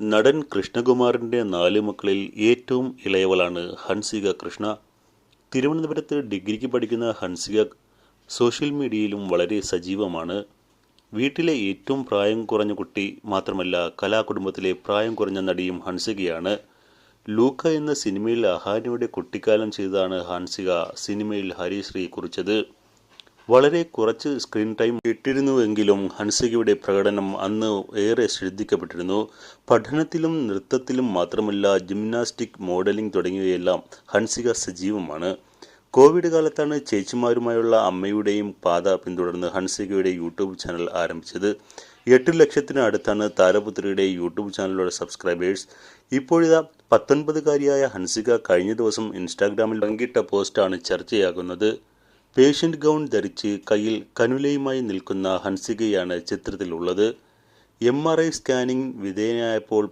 നടൻ കൃഷ്ണകുമാറിൻ്റെ 4 മക്കളിൽ ഏറ്റവും ഇളയവളാണ് ഹൻസിക കൃഷ്ണ. തിരുവനന്തപുരത്ത് ഡിഗ്രിക്ക് പഠിക്കുന്ന ഹൻസിക സോഷ്യൽ മീഡിയയിലും വളരെ സജീവമാണ്. വീട്ടിലെ ഏറ്റവും പ്രായം കുറഞ്ഞ കുട്ടി മാത്രമല്ല, കലാകുടുംബത്തിലെ പ്രായം കുറഞ്ഞ നടിയും ഹൻസികയാണ്. ലൂക്ക എന്ന സിനിമയിൽ അഹാനയുടെ കുട്ടിക്കാലം ചെയ്താണ് ഹൻസിക സിനിമയിൽ ഹരിശ്രീ കുറിച്ചത്. വളരെ കുറച്ച് സ്ക്രീൻ ടൈം കിട്ടിയിരുന്നുവെങ്കിലും ഹൻസികയുടെ പ്രകടനം അന്ന് ഏറെ ശ്രദ്ധിക്കപ്പെട്ടിരുന്നു. പഠനത്തിലും നൃത്തത്തിലും മാത്രമല്ല, ജിംനാസ്റ്റിക്, മോഡലിംഗ് തുടങ്ങിയവയെല്ലാം ഹൻസിക സജീവമാണ്. കോവിഡ് കാലത്താണ് ചേച്ചിമാരുമായുള്ള അമ്മയുടെയും പാത പിന്തുടർന്ന് ഹൻസികയുടെ യൂട്യൂബ് ചാനൽ ആരംഭിച്ചത്. 8 ലക്ഷത്തിന് അടുത്താണ് താരപുത്രിയുടെ യൂട്യൂബ് ചാനലിലുള്ള സബ്സ്ക്രൈബേഴ്സ്. ഇപ്പോഴിതാ 19കാരിയായ ഹൻസിക കഴിഞ്ഞ ദിവസം ഇൻസ്റ്റാഗ്രാമിൽ പങ്കിട്ട പോസ്റ്റാണ് ചർച്ചയാകുന്നത്. പേഷ്യൻ്റ് ഗൗൺ ധരിച്ച് കയ്യിൽ കനുലയുമായി നിൽക്കുന്ന ഹൻസികയാണ് ചിത്രത്തിലുള്ളത്. MRI scanning വിധേയനായപ്പോൾ